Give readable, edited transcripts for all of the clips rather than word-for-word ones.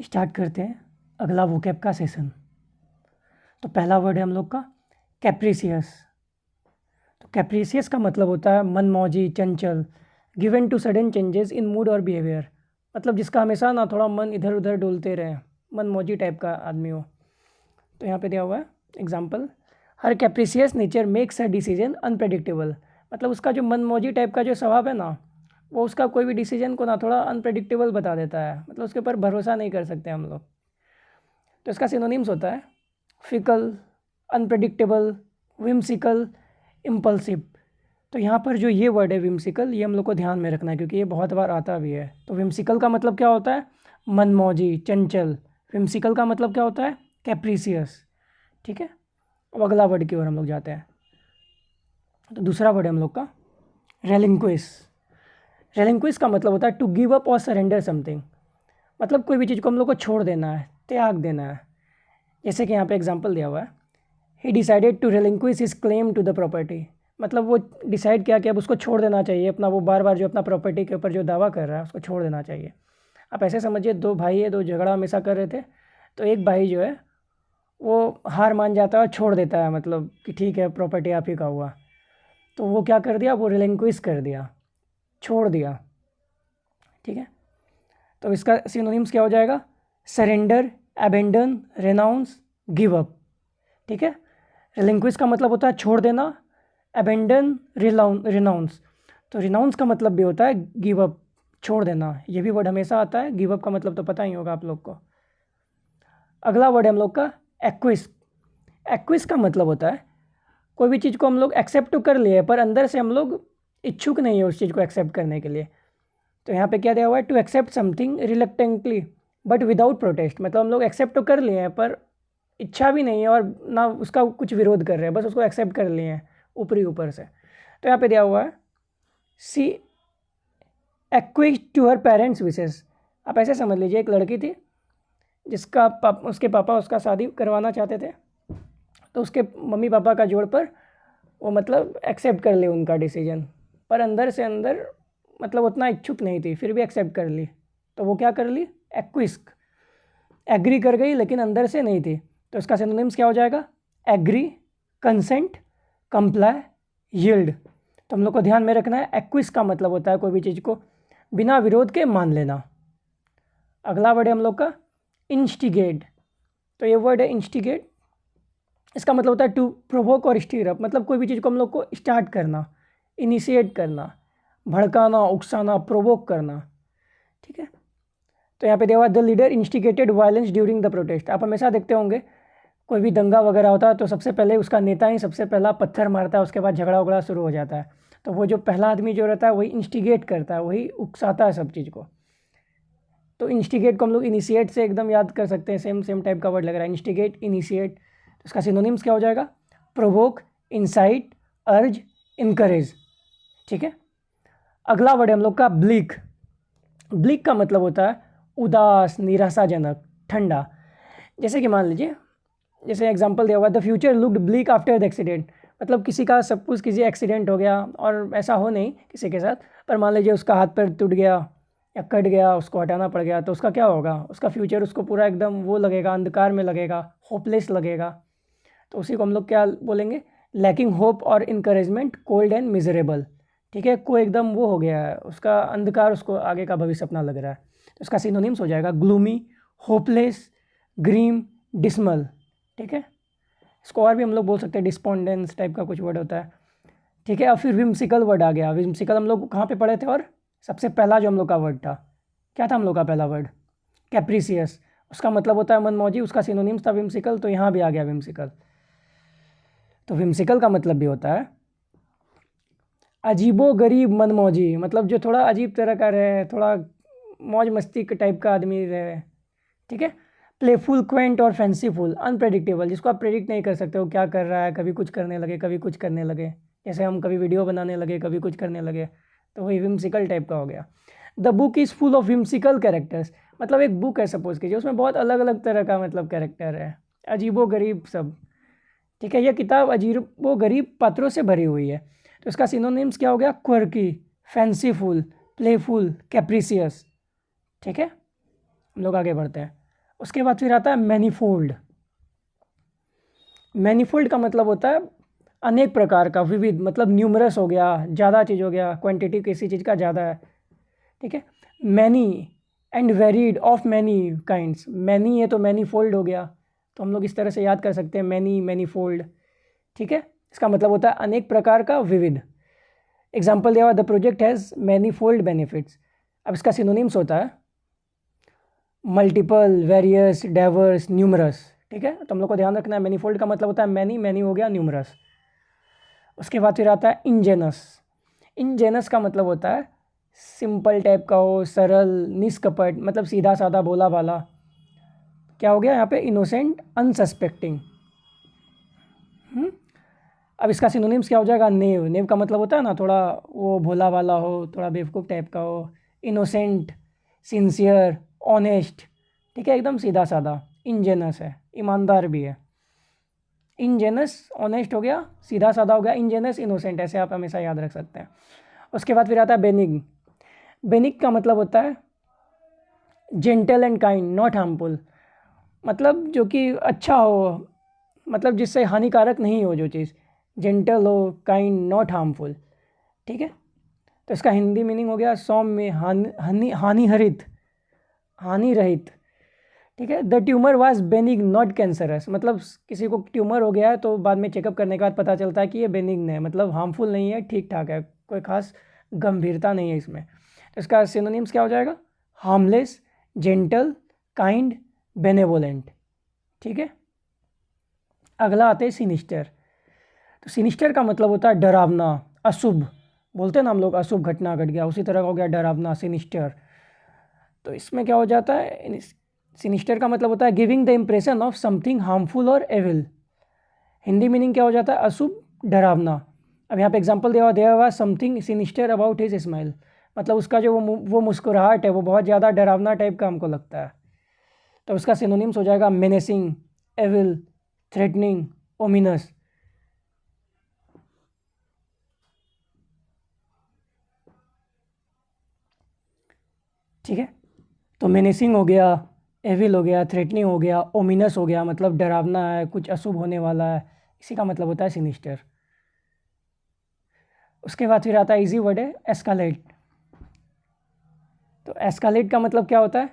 Start करते हैं अगला वोकैब का सेशन। तो पहला वर्ड है हम लोग का कैप्रिसियस। तो कैप्रिसियस का मतलब होता है मनमौजी, चंचल, given to sudden changes in mood और बिहेवियर। मतलब जिसका हमेशा ना थोड़ा मन इधर उधर डोलते रहे, मनमौजी टाइप का आदमी हो। तो यहाँ पे दिया हुआ है example, her capricious nature makes a decision unpredictable. मतलब उसका जो मनमौजी टाइप का जो स्वभाव है ना, वो उसका कोई भी डिसीजन को ना थोड़ा अनप्रेडिक्टेबल बता देता है। मतलब उसके ऊपर भरोसा नहीं कर सकते हम लोग। तो इसका सिनोनिम्स होता है फिकल, अनप्रेडिक्टेबल, विम्सिकल, इम्पल्सिव। तो यहाँ पर जो ये वर्ड है विम्सिकल, ये हम लोग को ध्यान में रखना है क्योंकि ये बहुत बार आता भी है। तो विम्सिकल का मतलब क्या होता है? मनमौजी, चंचल। विम्सिकल का मतलब क्या होता है? कैप्रिसियस। ठीक है, अब अगला वर्ड की ओर हम लोग जाते हैं। तो दूसरा वर्ड है हम लोग का रेलिंक्विस। रेलिंक्विस का मतलब होता है टू गिव अप और सरेंडर समथिंग। मतलब कोई भी चीज़ को हम लोग को छोड़ देना है, त्याग देना है। जैसे कि यहाँ पे एग्जांपल दिया हुआ है, he decided to relinquish his claim to the property. मतलब वो डिसाइड किया कि अब उसको छोड़ देना चाहिए, अपना वो बार बार जो अपना प्रॉपर्टी के ऊपर जो दावा कर रहा है उसको छोड़ देना चाहिए। आप ऐसे समझिए, दो भाई है, दो झगड़ा हमेशा कर रहे थे। तो एक भाई जो है वो हार मान जाता है और छोड़ देता है, मतलब कि ठीक है प्रॉपर्टी आप ही का हुआ। तो वो क्या कर दिया? वो रिलिंक्विश कर दिया, छोड़ दिया। ठीक है, तो इसका सिनोनिम्स क्या हो जाएगा? Surrender, abandon, renounce, give up. ठीक है, रिलिंक्विश का मतलब होता है छोड़ देना, अबेंडन, रिनाउंस। तो रिनाउंस का मतलब भी होता है गिव अप, छोड़ देना। ये भी वर्ड हमेशा आता है। गिव अप का मतलब तो पता ही होगा आप लोग को। अगला वर्ड है हम लोग का एक्विस। एक्विस का मतलब होता है कोई भी चीज़ को हम लोग एक्सेप्ट तो कर लिए पर अंदर से हम लोग इच्छुक नहीं है उस चीज़ को एक्सेप्ट करने के लिए। तो यहाँ पे क्या दिया हुआ है? To accept something reluctantly but without protest. मतलब हम लोग एक्सेप्ट तो कर लिए हैं पर इच्छा भी नहीं है और ना उसका कुछ विरोध कर रहे हैं, बस उसको एक्सेप्ट कर लिए हैं ऊपरी ऊपर से। तो यहाँ पे दिया हुआ है सी एक्विज टू हर पेरेंट्स विशेस। आप ऐसे समझ लीजिए, एक लड़की थी जिसका उसके पापा उसका शादी करवाना चाहते थे। तो उसके मम्मी पापा का जोड़ पर वो मतलब एक्सेप्ट कर ली उनका डिसीजन, पर अंदर से अंदर मतलब उतना इच्छुक नहीं थी, फिर भी एक्सेप्ट कर ली। तो वो क्या कर ली? एक्विस्क, एग्री कर गई लेकिन अंदर से नहीं थी। तो इसका सिनोनिम्स क्या हो जाएगा? Agree, consent, comply, yield. तो हम लोग को ध्यान में रखना है, एक्विस का मतलब होता है कोई भी चीज़ को बिना विरोध के मान लेना। अगला वर्ड है हम लोग का इंस्टिगेट। तो ये वर्ड है इंस्टिगेट, इसका मतलब होता है टू प्रोवोक और स्टीर अप। मतलब कोई भी चीज़ को हम लोग को स्टार्ट करना, इनिशिएट करना, भड़काना, उकसाना, प्रोवोक करना। ठीक है, तो यहाँ पे दिया हुआ the leader instigated violence during the protest. आप हमेशा देखते होंगे कोई भी दंगा वगैरह होता है तो सबसे पहले उसका नेता ही सबसे पहला पत्थर मारता है, उसके बाद झगड़ा उगड़ा शुरू हो जाता है। तो वो जो पहला आदमी जो रहता है वही इंस्टिगेट करता है, वही उकसाता है सब चीज़ को। तो इंस्टिगेट को हम लोग इनिशिएट से एकदम याद कर सकते हैं, सेम सेम टाइप का वर्ड लग रहा है, इंस्टिगेट, इनिशिएट। तो इसका सिनोनिम्स क्या हो जाएगा? प्रोवोक, इंसाइट, अर्ज, इनकरेज। ठीक है, अगला वर्ड है हम लोग का ब्लीक। ब्लीक का मतलब होता है उदास, निराशाजनक, ठंडा। जैसे कि मान लीजिए, जैसे एग्जांपल दिया हुआ है the future looked bleak after the accident. मतलब किसी का सपोज किसी एक्सीडेंट हो गया, और ऐसा हो नहीं किसी के साथ, पर मान लीजिए उसका हाथ पैर टूट गया या कट गया, उसको हटाना पड़ गया, तो उसका क्या होगा? उसका फ्यूचर उसको पूरा एकदम वो लगेगा, अंधकार में लगेगा, होपलेस लगेगा। तो उसी को हम लोग क्या बोलेंगे? लैकिंग होप और इनकरेजमेंट, कोल्ड एंड मिजरेबल। ठीक है, कोई एकदम वो हो गया है, उसका अंधकार, उसको आगे का भविष्य अपना लग रहा है। तो उसका सिनोनिम्स हो जाएगा ग्लूमी, होपलेस, ग्रीम, डिसमल। ठीक है, इसको और भी हम लोग बोल सकते हैं, डिस्पोंडेंस टाइप का कुछ वर्ड होता है। ठीक है, अब फिर विम्सिकल वर्ड आ गया। विम्सिकल हम लोग कहाँ पे पढ़े थे? और सबसे पहला जो हम लोग का वर्ड था, क्या था हम लोग का पहला वर्ड? कैप्रिसियस। उसका मतलब होता है मनमौजी, उसका सिनोनिम्स था विम्सिकल। तो यहाँ भी आ गया विम्सिकल। तो विम्सिकल का मतलब भी होता है अजीबो गरीब, मनमौजी। मतलब जो थोड़ा अजीब तरह का रहे, थोड़ा मौज मस्ती के टाइप का आदमी रहे। ठीक है, प्लेफुल, क्वेंट और फैंसीफुल, अनप्रेडिक्टेबल। जिसको आप प्रेडिक्ट नहीं कर सकते वो क्या कर रहा है, कभी कुछ करने लगे, कभी कुछ करने लगे। जैसे हम कभी वीडियो बनाने लगे, कभी कुछ करने लगे, तो वही विम्सिकल टाइप का हो गया। The book is full of whimsical characters. मतलब एक बुक है सपोज कीजिए, उसमें बहुत अलग अलग तरह का मतलब कैरेक्टर है, अजीबो गरीब सब। ठीक है, यह किताब अजीबो गरीब पात्रों से भरी हुई है। तो इसका सिनोनिम्स क्या हो गया? Quirky, fanciful, playful, capricious. ठीक है, हम लोग आगे बढ़ते हैं। उसके बाद फिर आता है मैनीफोल्ड। मैनीफोल्ड का मतलब होता है अनेक प्रकार का, विविध, मतलब न्यूमरस हो गया, ज़्यादा चीज़ हो गया, क्वांटिटी किसी चीज़ का ज़्यादा है, ठीक है। Many and varied of many kinds, many है तो मैनीफोल्ड हो गया, तो हम लोग इस तरह से याद कर सकते हैं, मैनी, मैनीफोल्ड, ठीक है। इसका मतलब होता है अनेक प्रकार का, विविध। एग्जाम्पल दिया हुआ, the project has manifold benefits. अब इसका सिनोनिम्स होता है मल्टीपल, वेरियस, डाइवर्स, न्यूमरस, ठीक है। तो हम लोग को ध्यान रखना है, मैनीफोल्ड का मतलब होता है मैनी, मैनी हो गया न्यूमरस। उसके बाद फिर आता है इनजेनस। इनजेनस का मतलब होता है सिंपल टाइप का हो, सरल, निष्कपट, मतलब सीधा साधा, भोला भाला। क्या हो गया यहाँ पे, इनोसेंट, अनसस्पेक्टिंग। अब इसका सिनोनिम्स क्या हो जाएगा, नेव। नेव का मतलब होता है ना थोड़ा वो भोला वाला हो, थोड़ा बेवकूफ़ टाइप का हो, इनोसेंट, सिंसियर, ऑनेस्ट, ठीक है, एकदम सीधा साधा। इनजेनस है, ईमानदार भी है। इनजेनस ऑनेस्ट हो गया, सीधा साधा हो गया, इनजेनस इनोसेंट, ऐसे आप हमेशा याद रख सकते हैं। उसके बाद फिर आता है बेनिग्न। बेनिग का मतलब होता है gentle and kind, not harmful, मतलब जो कि अच्छा हो, मतलब जिससे हानिकारक नहीं हो जो चीज़, जेंटल हो, काइंड, नॉट हार्मफुल, ठीक है। तो इसका हिंदी मीनिंग हो गया सौम्य, हानि हरित, हानि रहित, ठीक है। The tumour was benign not cancerous, मतलब किसी को ट्यूमर हो गया है तो बाद में चेकअप करने के बाद पता चलता है कि ये बेनिग्न है, मतलब हार्मफुल नहीं है, ठीक ठाक है, कोई खास गंभीरता नहीं है इसमें। तो इसका सिनोनिम्स क्या हो जाएगा, हार्मलेस, जेंटल, काइंड, बेनेवोलेंट, ठीक है। अगला आते हैं सिनिस्टर। तो सिनिस्टर का मतलब होता है डरावना, अशुभ, बोलते हैं ना हम लोग अशुभ घटना घट गया, उसी तरह का हो गया डरावना, सिनिस्टर। तो इसमें क्या हो जाता है, सिनिस्टर का मतलब होता है giving the impression of something harmful और एविल। हिंदी मीनिंग क्या हो जाता है, अशुभ, डरावना। अब यहाँ पे एग्जांपल दिया हुआ something sinister about his smile, मतलब उसका जो वो मुस्कुराहट है वो बहुत ज़्यादा डरावना टाइप का हमको लगता है। तो उसका सिनोनिम्स हो जाएगा मेनेसिंग, एविल, थ्रेटनिंग, ओमिनस, ठीक है। तो मेनेसिंग हो गया, एविल हो गया, थ्रेटनिंग हो गया, ओमिनस हो गया, मतलब डरावना है, कुछ अशुभ होने वाला है, इसी का मतलब होता है सिनिस्टर। उसके बाद फिर आता है इजी वर्ड है एस्कालेट। तो एस्कालेट का मतलब क्या होता है,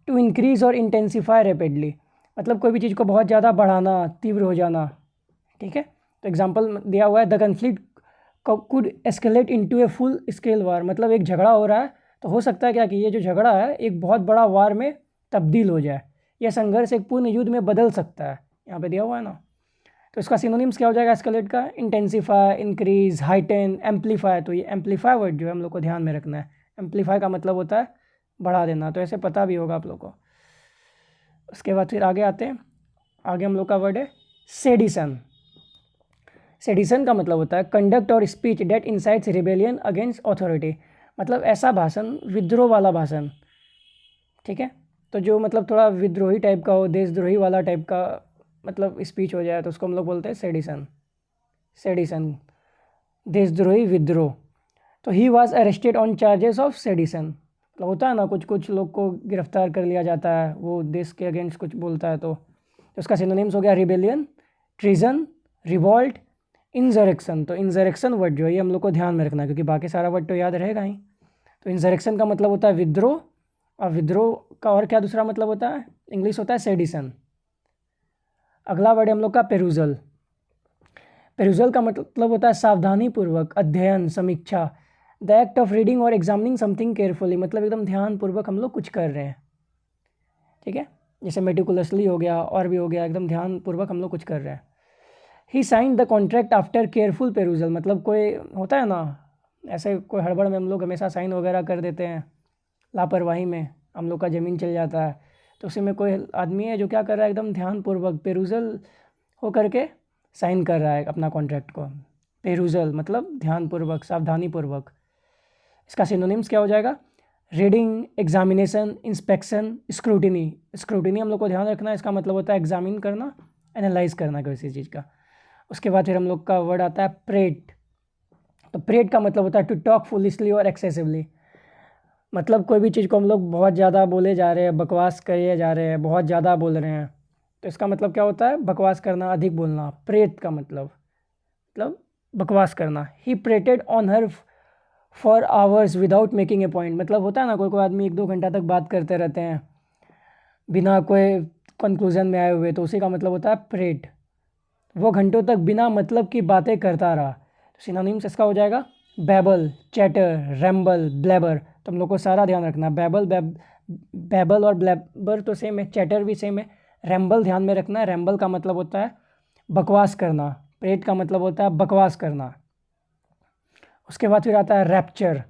टू इंक्रीज और इंटेंसीफाई रैपिडली, मतलब कोई भी चीज़ को बहुत ज़्यादा बढ़ाना, तीव्र हो जाना, ठीक है। तो एग्जांपल दिया हुआ है the conflict could escalate into a full scale war, मतलब एक झगड़ा हो रहा है तो हो सकता है क्या कि ये जो झगड़ा है एक बहुत बड़ा वार में तब्दील हो जाए, यह संघर्ष एक पूर्ण युद्ध में बदल सकता है, यहाँ पे दिया हुआ है ना। तो इसका सिनोनिम्स क्या हो जाएगा एस्केलेट का, इंटेंसीफाई, इंक्रीज, हाइटेन, एम्पलीफाई। तो ये एम्पलीफाई वर्ड जो है हम लोग को ध्यान में रखना है, एम्पलीफाई का मतलब होता है बढ़ा देना, तो ऐसे पता भी होगा आप लोग को। उसके बाद फिर आगे आते हैं, आगे हम लोग का वर्ड है सेडिसन। सेडिसन का मतलब होता है कंडक्ट और speech that incites rebellion against authority, मतलब ऐसा भाषण, विद्रोह वाला भाषण, ठीक है। तो जो मतलब थोड़ा विद्रोही टाइप का हो, देशद्रोही वाला टाइप का मतलब स्पीच हो जाए तो उसको हम लोग बोलते हैं सेडिसन। सेडिसन, देशद्रोही, विद्रोह। तो he was arrested on charges of sedition, मतलब होता है ना कुछ कुछ लोग को गिरफ्तार कर लिया जाता है, वो देश के अगेंस्ट कुछ बोलता है, तो उसका सिनोनिम्स हो गया रिबेलियन, ट्रीजन, रिवॉल्ट, इंजरेक्शन। तो इंजरेक्शन वर्ड जो है ये हम लोग को ध्यान में रखना है क्योंकि बाकी सारा वर्ड तो याद रहेगा ही। तो इंजरेक्शन का मतलब होता है विद्रोह, और विद्रोह का और क्या दूसरा मतलब होता है, इंग्लिश होता है सेडिसन। अगला वर्ड है हम लोग का पेरूजल। पेरूजल का मतलब होता है सावधानीपूर्वक, अध्ययन, समीक्षा, द एक्ट ऑफ रीडिंग और एग्जामिनिंग समथिंग केयरफुली, मतलब एकदम ध्यानपूर्वक हम लोग कुछ कर रहे हैं, ठीक है। जैसे मेटिकुलसली हो गया और भी हो गया, एकदम ध्यानपूर्वक हम लोग कुछ कर रहे हैं। He sign the contract after careful perusal, मतलब कोई होता है ना ऐसे कोई हड़बड़ में हम लोग हमेशा साइन वगैरह कर देते हैं, लापरवाही में हम लोग का ज़मीन चल जाता है, तो उसी में कोई आदमी है जो क्या कर रहा है, एकदम ध्यानपूर्वक पेरूजल हो करके साइन कर रहा है अपना कॉन्ट्रैक्ट को। पेरूजल मतलब ध्यानपूर्वक, सावधानीपूर्वक। इसका सिनोनिम्स क्या हो जाएगा, reading, examination, inspection, scrutiny. Scrutiny हम लोग को ध्यान रखना है, इसका मतलब होता है एग्जामिन करना, एनालाइज करना किसी चीज़ का। उसके बाद फिर हम लोग का वर्ड आता है प्रेट। तो प्रेट का मतलब होता है टू टॉक फुलिशली और एक्सेसिवली, मतलब कोई भी चीज़ को हम लोग बहुत ज़्यादा बोले जा रहे हैं, बकवास करे जा रहे हैं, बहुत ज़्यादा बोल रहे हैं, तो इसका मतलब क्या होता है? बकवास करना, अधिक बोलना। प्रेट का मतलब बकवास करना। He prated on her for hours without making a point. मतलब होता है ना, कोई कोई आदमी 1-2 घंटा तक बात करते रहते हैं बिना कोई कंक्लूजन में आए हुए, तो उसी का मतलब होता है प्रेट। वो घंटों तक बिना मतलब की बातें करता रहा। तो सिनोनिम्स इसका हो जाएगा बैबल, चैटर, रैम्बल, ब्लैबर। तो हम लोग को सारा ध्यान रखना, बैबल और ब्लैबर तो सेम है, चैटर भी सेम है। रैम्बल ध्यान में रखना है, रैम्बल का मतलब होता है बकवास करना, प्रेट का मतलब होता है बकवास करना। उसके बाद फिर आता है रैप्चर।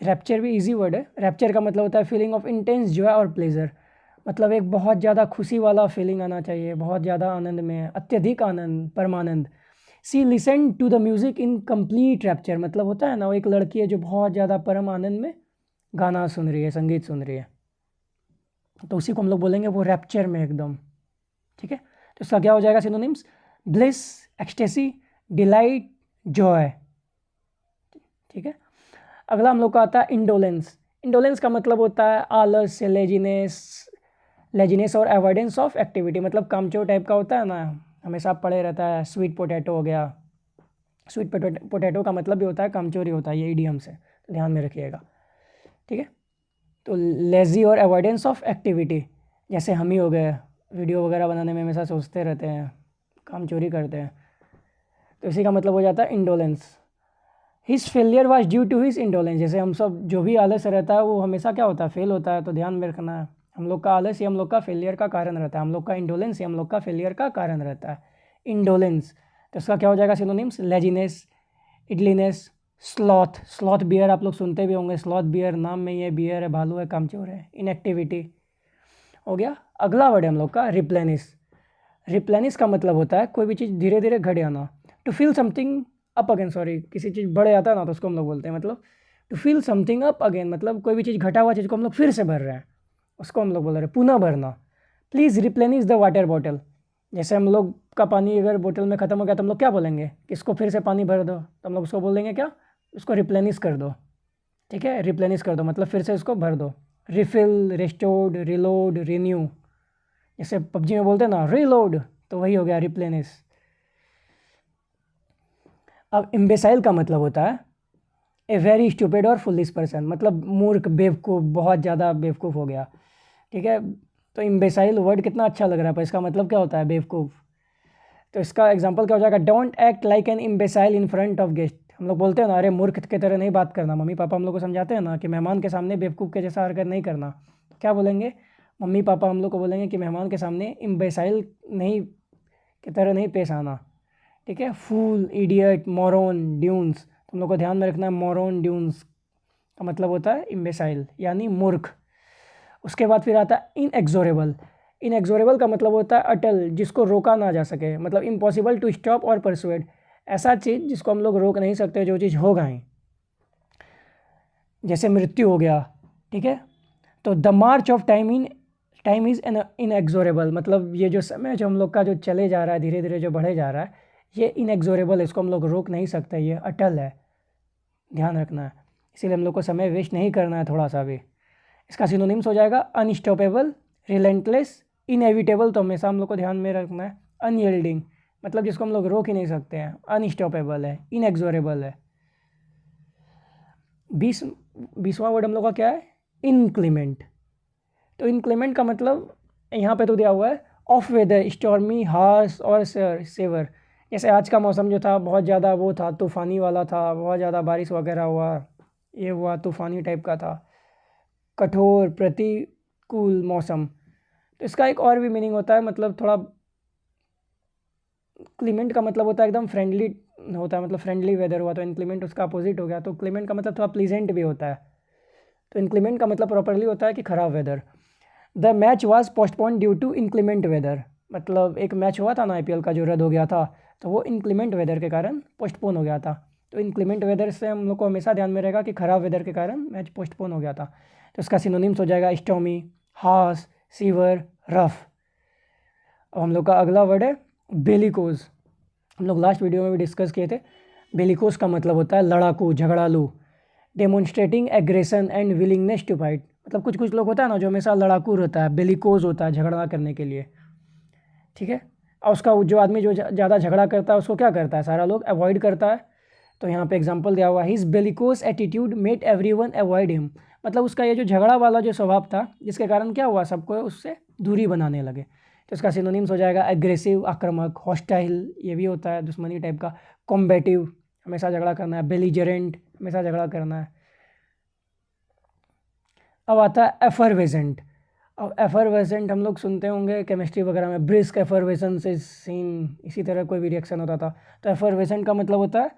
रैप्चर भी इजी वर्ड है। रैप्चर का मतलब होता है फीलिंग ऑफ इंटेंस जॉय और प्लेजर। मतलब एक बहुत ज़्यादा खुशी वाला फीलिंग आना चाहिए, बहुत ज़्यादा आनंद में, अत्यधिक आनंद, परमानंद। She listen to the music in complete rapture. मतलब होता है ना, वो एक लड़की है जो बहुत ज़्यादा परम आनंद में गाना सुन रही है, संगीत सुन रही है, तो उसी को हम लोग बोलेंगे वो रैप्चर में एकदम। ठीक है, तो इसका क्या हो जाएगा synonyms? Bliss, ecstasy, delight, Joy. ठीक है, अगला हम लोग का आता है इंडोलेंस। इंडोलेंस का मतलब होता है आलस, लेजीनेस और अवॉइडेंस ऑफ एक्टिविटी। मतलब कामचोर टाइप का होता है ना, हमेशा पड़े रहता है। स्वीट पोटैटो हो गया। स्वीट पोटैटो का मतलब भी होता है कामचोर ही होता है, ये इडियम से, तो ध्यान में रखिएगा। ठीक है, तो लेजी और अवॉइडेंस ऑफ एक्टिविटी, जैसे हम ही हो गए, वीडियो वगैरह बनाने में हमेशा सोचते रहते हैं, काम चोरी करते हैं, तो इसी का मतलब हो जाता है indolence. His failure was due to his indolence. जैसे हम सब जो भी आलस रहता है वो हमेशा क्या होता है? फेल होता है। तो ध्यान में रखना है, हम लोग का आलस ही हम लोग का फेलियर का कारण रहता है, हम लोग का इंडोलेंस ही हम लोग का फेलियर का कारण रहता है। इंडोलेंस, तो इसका क्या हो जाएगा synonyms? Laziness, idleness, sloth. Sloth bear आप लोग सुनते भी होंगे, स्लॉथ बियर नाम में ये बियर है, भालू है, कामचोर है। इनएक्टिविटी हो गया। अगला वर्ड है हम लोग का रिप्लेनिश। रिप्लेनिश का मतलब होता है कोई भी चीज़ धीरे धीरे घट जाना। To feel something up again, sorry, किसी चीज़ बढ़ जाता है ना, तो उसको हम लोग बोलते हैं, मतलब to feel something up again, मतलब कोई भी चीज़ घटा हुआ चीज़ को हम लोग फिर से भर रहे हैं, उसको हम लोग बोल रहे हैं पुनः भरना। Please replenish the water bottle. जैसे हम लोग का पानी अगर बोतल में ख़त्म हो गया तो हम लोग क्या बोलेंगे? कि इसको फिर से पानी भर दो, तो हम लोग उसको बोलेंगे क्या? उसको रिप्लेनिश कर दो। ठीक है, रिप्लेनिश कर दो मतलब फिर से इसको भर दो। Refill, restored, reload, renew. जैसे पबजी में बोलते हैं ना रीलोड, तो वही हो गया रिप्लेनिश। अब इम्बेसाइल का मतलब होता है ए वेरी स्टूपिड और फुलिश पर्सन। मतलब मूर्ख, बेवकूफ़, बहुत ज़्यादा बेवकूफ़ हो गया। ठीक है, तो इम्बेसाइल वर्ड कितना अच्छा लग रहा है, पर इसका मतलब क्या होता है? बेवकूफ़। तो इसका एग्जांपल क्या हो जाएगा? Don't act like an imbecile in front of guest. हम लोग बोलते हैं ना, अरे मूर्ख की तरह नहीं बात करना। मम्मी पापा हम लोग को समझाते हैं ना कि मेहमान के सामने बेवकूफ़ के जैसा हरकत नहीं करना। तो क्या बोलेंगे मम्मी पापा? हम लोग को बोलेंगे कि मेहमान के सामने इम्बेसाइल नहीं की तरह नहीं पेश आना। ठीक है, फूल, इडियट, मोरॉन, ड्यून्स। तुम लोग को ध्यान में रखना है, मोरॉन ड्यून्स का मतलब होता है इम्बेसाइल यानी मूर्ख। उसके बाद फिर आता है इनएक्सोरेबल। इनएक्सोरेबल का मतलब होता है अटल, जिसको रोका ना जा सके, मतलब इम्पॉसिबल टू स्टॉप और परसुएड। ऐसा चीज़ जिसको हम लोग रोक नहीं सकते, जो चीज़ होगा ही, जैसे मृत्यु हो गया। ठीक है, तो the march of time is inexorable. मतलब ये जो समय जो हम लोग का जो चले जा रहा है, धीरे धीरे जो बढ़े जा रहा है, ये इनएक्सोरेबल है, इसको हम लोग रोक नहीं सकते, ये अटल है, ध्यान रखना है। इसीलिए हम लोग को समय वेस्ट नहीं करना है थोड़ा सा भी। इसका सिनोनिम्स हो जाएगा अनस्टॉपेबल, रिलेंटलेस, इनएविटेबल। तो हमेशा हम लोग को ध्यान में रखना है अनयील्डिंग, मतलब जिसको हम लोग रोक ही नहीं सकते हैं, अनस्टॉपेबल है, इनएक्सोरेबल है। 20वां वर्ड हम लोग का क्या है? इनक्लीमेंट। तो इनक्लीमेंट का मतलब यहाँ पे तो दिया हुआ है ऑफ वेदर, स्टॉर्मी, हार्श और सेवर। जैसे आज का मौसम जो था बहुत ज़्यादा वो था, तूफ़ानी वाला था, बहुत ज़्यादा बारिश वगैरह हुआ, ये हुआ, तूफ़ानी टाइप का था। कठोर, प्रतिकूल मौसम। तो इसका एक और भी मीनिंग होता है, मतलब थोड़ा, क्लीमेंट का मतलब होता है एकदम फ्रेंडली होता है, मतलब फ्रेंडली वेदर हुआ, तो इनक्लीमेंट उसका अपोजिट हो गया। तो क्लीमेंट का मतलब थोड़ा प्लीजेंट भी होता है। तो इनक्लीमेंट का मतलब प्रॉपरली होता है कि खराब weather. The match was postpone due to inclement weather. मतलब एक मैच हुआ था ना आईपीएल का, जो रद्द हो गया था, तो वो इनक्लीमेंट वेदर के कारण पोस्टपोन हो गया था। तो इनक्लीमेंट वेदर से हम लोग को हमेशा ध्यान में रहेगा कि खराब वेदर के कारण मैच पोस्टपोन हो गया था। तो इसका सिनोनिम्स हो जाएगा स्टॉर्मी, हार्श, सीवर, रफ। अब हम लोग का अगला वर्ड है बेलिकोज। हम लोग लास्ट वीडियो में भी डिस्कस किए थे। बेलिकोज का मतलब होता है लड़ाकू, झगड़ालू। Demonstrating aggression and willingness to fight, मतलब कुछ कुछ लोग होता है ना जो हमेशा लड़ाकू रहता है, बेलिकोज होता है झगड़ा करने के लिए, ठीक है। और उसका जो आदमी जो ज़्यादा झगड़ा करता है उसको क्या करता है, सारा लोग अवॉइड करता है। तो यहाँ पे एग्जांपल दिया हुआ है, his bellicose attitude made everyone avoid him, मतलब उसका ये जो झगड़ा वाला जो स्वभाव था जिसके कारण क्या हुआ, सबको उससे दूरी बनाने लगे। तो इसका सिनोनिम्स हो जाएगा एग्रेसिव आक्रामक, हॉस्टाइल ये भी होता है दुश्मनी टाइप का, कॉम्बेटिव हमेशा झगड़ा करना है, बेलिजरेंट हमेशा झगड़ा करना है। अब आता है एफरवेसेंट। अब एफरवेसेंट हम लोग सुनते होंगे केमिस्ट्री वगैरह में, ब्रिस्क एफरवेसेंस इज सीन, इसी तरह कोई भी रिएक्शन होता था। तो एफरवेसेंट का मतलब होता है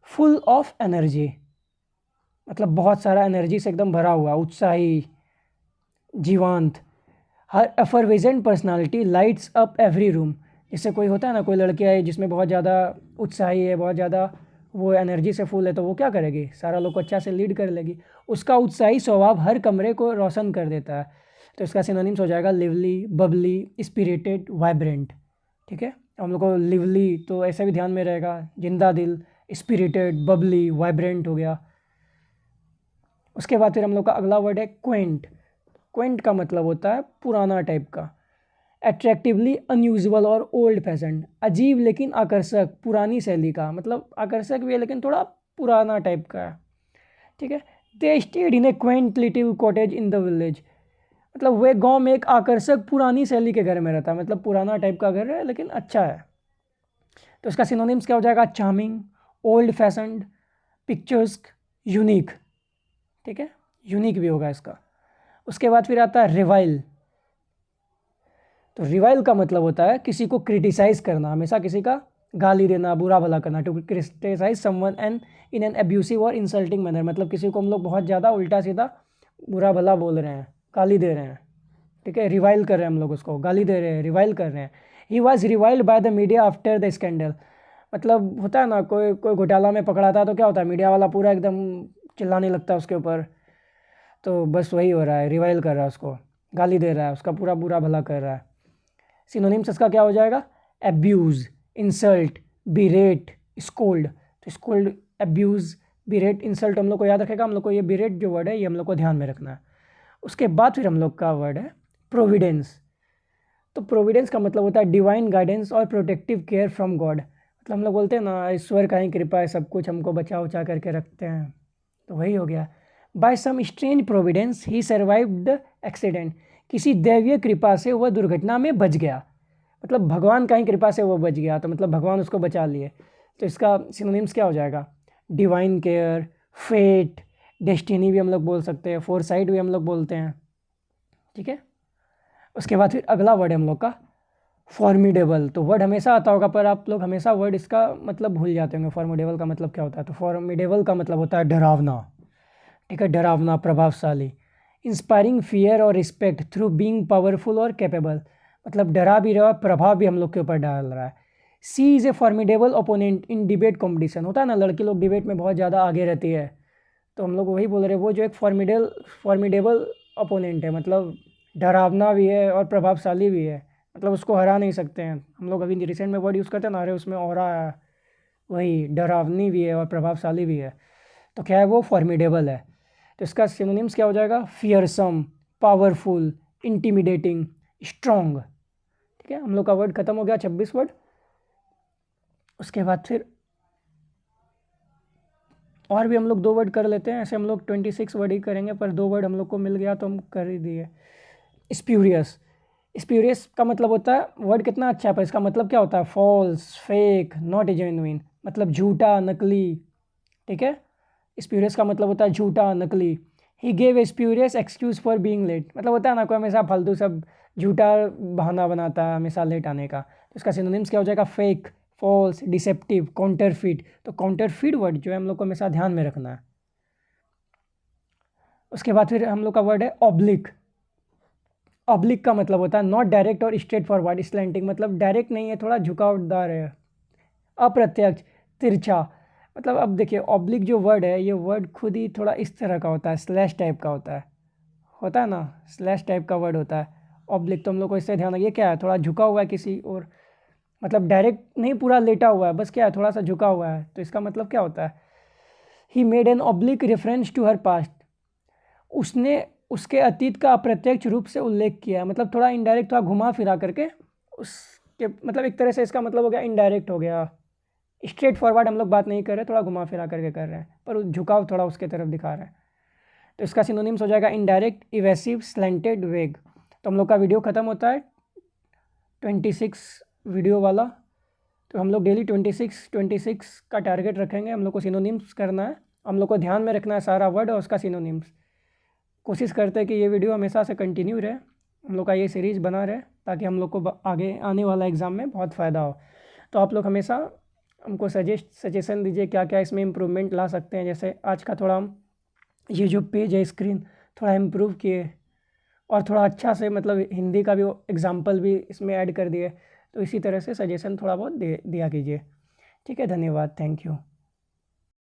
फुल ऑफ एनर्जी, मतलब बहुत सारा एनर्जी से एकदम भरा हुआ, उत्साही, जीवांत। Her effervescent personality lights up every room, इससे कोई होता है ना, कोई लड़की है जिसमें बहुत ज़्यादा उत्साही है, बहुत ज़्यादा वो एनर्जी से फुल है, तो वो क्या करेगी, सारा लोग को अच्छा से लीड कर लेगी। उसका उत्साही स्वभाव हर कमरे को रोशन कर देता है। तो इसका सिनोनिम्स हो जाएगा लिवली, बबली, स्पिरिटेड, वाइब्रेंट, ठीक है। हम लोग को लिवली तो ऐसे भी ध्यान में रहेगा, जिंदा दिल, स्पिरिटेड, बबली, वाइब्रेंट हो गया। उसके बाद फिर हम लोग का अगला वर्ड है क्वेंट। क्वेंट का मतलब होता है पुराना टाइप का, अट्रैक्टिवली अनयूजुअल और ओल्ड फैशन, अजीब लेकिन आकर्षक, पुरानी शैली का, मतलब आकर्षक भी है लेकिन थोड़ा पुराना टाइप का है, ठीक है। They stayed in A Quint little cottage in the village, मतलब वे गांव में एक आकर्षक पुरानी शैली के घर में रहता है, मतलब पुराना टाइप का घर है लेकिन अच्छा है। तो इसका सिनोनिम्स क्या हो जाएगा, चार्मिंग, ओल्ड फैशन्ड, पिक्चर्स्क, यूनिक, ठीक है, यूनिक भी होगा इसका। उसके बाद फिर आता है रिवाइल। तो रिवाइल का मतलब होता है किसी को क्रिटिसाइज करना, हमेशा किसी का गाली देना, बुरा भला करना, to criticise someone and in an abusive और इंसल्टिंग मैनर, मतलब किसी को हम लोग बहुत ज़्यादा उल्टा सीधा बुरा भला बोल रहे हैं, गाली दे रहे हैं, ठीक है, रिवाइल कर रहे हैं हम लोग उसको, गाली दे रहे हैं, रिवाइल कर रहे हैं। He was reviled by the media after the scandal, मतलब होता है ना कोई कोई घोटाला में पकड़ा था तो क्या होता है, मीडिया वाला पूरा एकदम चिल्लाने लगता है उसके ऊपर, तो बस वही हो रहा है, रिवाइल कर रहा है उसको, गाली दे रहा है, उसका पूरा बुरा भला कर रहा है। सिनोनिम्स इसका क्या हो जाएगा, एब्यूज़, इंसल्ट, बिरेट, स्कोल्ड। तो स्कोल्ड, एब्यूज़, बिरेट, इंसल्ट हम लोग को याद रखेगा, हम लोग को ये बिरेट जो वर्ड है ये हम लोग को ध्यान में रखना है। उसके बाद फिर हम लोग का वर्ड है प्रोविडेंस। तो प्रोविडेंस का मतलब होता है डिवाइन गाइडेंस और प्रोटेक्टिव केयर फ्रॉम गॉड, मतलब हम लोग बोलते हैं ना ईश्वर का ही कृपा है, सब कुछ हमको बचा उचा करके रखते हैं, तो वही हो गया। By some strange providence he survived the accident, किसी दैवीय कृपा से वह दुर्घटना में बच गया, मतलब भगवान का ही कृपा से वो बच गया, तो मतलब भगवान उसको बचा लिए। तो इसका सिनोनिम्स क्या हो जाएगा, डिवाइन केयर, फेट, डेस्टिनी भी हम लोग बोल सकते हैं, फोरसाइट भी हम लोग बोलते हैं, ठीक है। उसके बाद फिर अगला वर्ड है हम लोग का फॉर्मिडेबल। तो वर्ड हमेशा आता होगा पर आप लोग हमेशा वर्ड इसका मतलब भूल जाते होंगे, फॉर्मिडेबल का मतलब क्या होता है। तो फॉर्मिडेबल का मतलब होता है डरावना, ठीक है, डरावना, प्रभावशाली, इंस्पायरिंग फियर और रिस्पेक्ट थ्रू बीइंग पावरफुल और कैपेबल, मतलब डरा भी रहा है, प्रभाव भी हम लोग के ऊपर डाल रहा है। She is a formidable opponent in debate competition, होता है ना लड़की लोग डिबेट में बहुत ज़्यादा आगे रहती है, तो हम लोग वही बोल रहे हैं, वो जो एक फॉर्मिडेबल ओपोनेंट है, मतलब डरावना भी है और प्रभावशाली भी है, मतलब उसको हरा नहीं सकते हैं हम लोग। अभी रिसेंट में वर्ड यूज़ करते हैं ना, अरे उसमें ऑरा है, वही डरावनी भी है और प्रभावशाली भी है, तो क्या है वो फॉर्मिडेबल है। तो इसका सिनोनिम्स क्या हो जाएगा, फियरसम, पावरफुल, इंटिमिडेटिंग, स्ट्रॉन्ग, ठीक है। हम लोग का वर्ड खत्म हो गया, 26 वर्ड। उसके बाद फिर और भी हम लोग 2 वर्ड कर लेते हैं, ऐसे हम लोग 26 वर्ड ही करेंगे, पर 2 वर्ड हम लोग को मिल गया तो हम कर ही दिए। स्प्यूरियस, स्प्यूरियस का मतलब होता है, वर्ड कितना अच्छा है पर इसका मतलब क्या होता है, फॉल्स, फेक, नॉट जेन्युइन, मतलब झूठा, नकली, ठीक है। स्प्यूरियस का मतलब होता है झूठा, नकली। He gave a spurious excuse for being late, मतलब होता है ना कोई हमेशा फालतू सब झूठा बहाना बनाता है हमेशा लेट आने का, तो इसका सिनोनिम्स क्या हो जाएगा, फेक, फॉल्स, डिसेप्टिव, काउंटरफिट। तो काउंटरफिट वर्ड जो है हम लोग को हमेशा ध्यान में रखना है। उसके बाद फिर हम लोग का वर्ड है ऑब्लिक। ऑब्लिक का मतलब होता है नॉट डायरेक्ट और स्ट्रेट फॉरवर्ड, स्लैंटिंग, मतलब डायरेक्ट नहीं है, थोड़ा झुकावदार है, अप्रत्यक्ष, तिरछा। मतलब अब देखिए ऑब्लिक जो वर्ड है ये वर्ड खुद ही थोड़ा इस तरह का होता है, स्लैश टाइप का होता है ना, स्लैश टाइप का वर्ड होता है ऑब्लिक। तो हम लोग को इससे ध्यान रखिए, क्या है, थोड़ा झुका हुआ है किसी और, मतलब डायरेक्ट नहीं पूरा लेटा हुआ है, बस क्या है थोड़ा सा झुका हुआ है, तो इसका मतलब क्या होता है, he made an oblique reference to her past, उसने उसके अतीत का अप्रत्यक्ष रूप से उल्लेख किया है, मतलब थोड़ा इनडायरेक्ट, थोड़ा घुमा फिरा करके उसके, मतलब एक तरह से इसका मतलब हो गया इनडायरेक्ट हो गया, स्ट्रेट फॉरवर्ड हम लोग बात नहीं कर रहे, थोड़ा घुमा फिरा करके कर रहे हैं, पर झुकाव थोड़ा उसके तरफ दिखा रहा है। तो इसका सिनोनिम्स हो जाएगा इनडायरेक्ट, इवेसिव, स्लैंटेड, वेग। तो हम लोग का वीडियो ख़त्म होता है 26 वीडियो वाला, तो हम लोग डेली 26 का टारगेट रखेंगे। हम लोग को सिनोनिम्स करना है, हम लोग को ध्यान में रखना है सारा वर्ड और उसका सिनोनिम्स। कोशिश करते हैं कि ये वीडियो हमेशा से कंटिन्यू रहे, हम लोग का ये सीरीज़ बना रहे, ताकि हम लोग को आगे आने वाला एग्ज़ाम में बहुत फ़ायदा हो। तो आप लोग हमेशा हमको सजेशन दीजिए क्या क्या इसमें इम्प्रूवमेंट ला सकते हैं। जैसे आज का थोड़ा हम ये जो पेज है स्क्रीन थोड़ा इम्प्रूव किए, और थोड़ा अच्छा से मतलब हिंदी का भी एग्जाम्पल भी इसमें ऐड कर दिए। तो इसी तरह से सजेशन थोड़ा बहुत दिया कीजिए। ठीक है, धन्यवाद, थैंक यू।